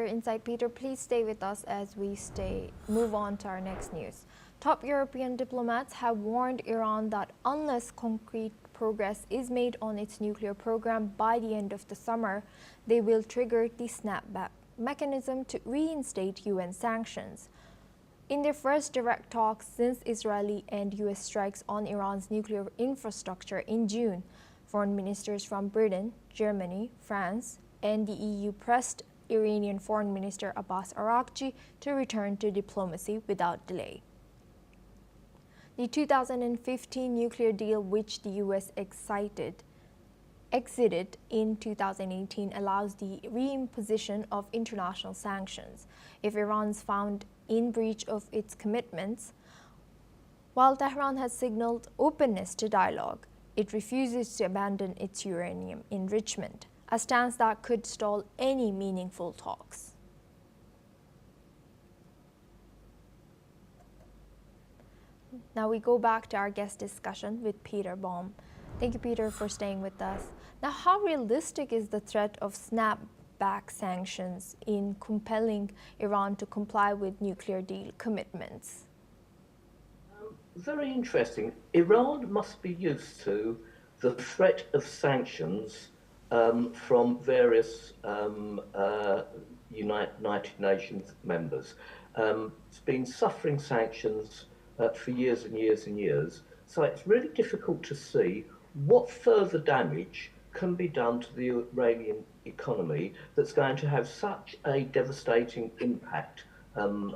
your insight, Peter. Please stay with us as we move on to our next news. Top European diplomats have warned Iran that unless concrete progress is made on its nuclear program by the end of the summer, they will trigger the snapback mechanism to reinstate UN sanctions. In their first direct talks since Israeli and US strikes on Iran's nuclear infrastructure in June, foreign ministers from Britain, Germany, France, and the EU pressed Iranian Foreign Minister Abbas Araghchi to return to diplomacy without delay. The 2015 nuclear deal, which the US exited in 2018, allows the reimposition of international sanctions if Iran is found in breach of its commitments. While Tehran has signaled openness to dialogue, it refuses to abandon its uranium enrichment, a stance that could stall any meaningful talks. Now we go back to our guest discussion with Peter Baum. Thank you, Peter, for staying with us. Now, how realistic is the threat of snapback sanctions in compelling Iran to comply with nuclear deal commitments? Very interesting. Iran must be used to the threat of sanctions from various United Nations members. It's been suffering sanctions for years and years and years, so it's really difficult to see what further damage can be done to the Iranian economy that's going to have such a devastating impact on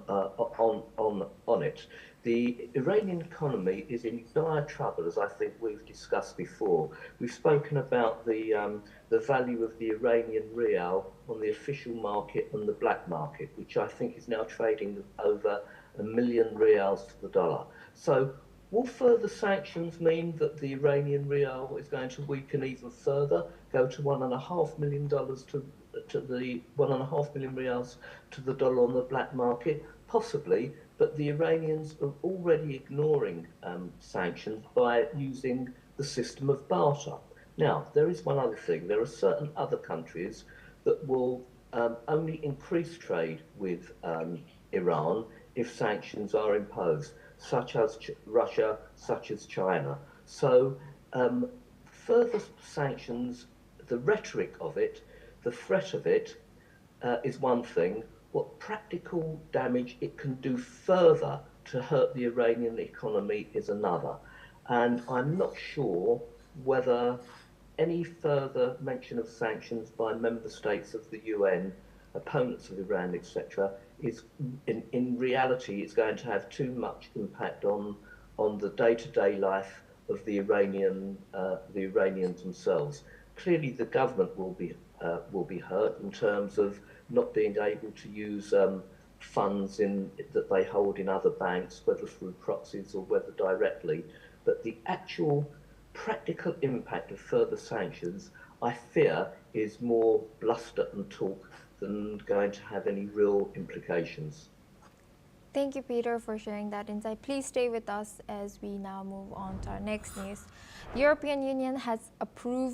it. The Iranian economy is in dire trouble, as I think we've discussed before. We've spoken about the value of the Iranian rial on the official market and the black market, which I think is now trading over 1 million rials to the dollar. So will further sanctions mean that the Iranian rial is going to weaken even further, go to $1.5 million to the 1.5 million rials to the dollar on the black market? Possibly, but the Iranians are already ignoring sanctions by using the system of barter. Now, there is one other thing. There are certain other countries that will only increase trade with Iran if sanctions are imposed, such as Russia, such as China. So further sanctions, the rhetoric of it, the threat of it is one thing. What practical damage it can do further to hurt the Iranian economy is another. And I'm not sure whether any further mention of sanctions by member states of the UN, opponents of Iran, etc., is in reality it's going to have too much impact on the day-to-day life of the Iranians themselves. Clearly, the government will be hurt in terms of not being able to use funds that they hold in other banks, whether through proxies or whether directly. But the actual practical impact of further sanctions, I fear, is more bluster and talk than going to have any real implications. Thank you, Peter, for sharing that insight. Please stay with us as we now move on to our next news. The European Union has approved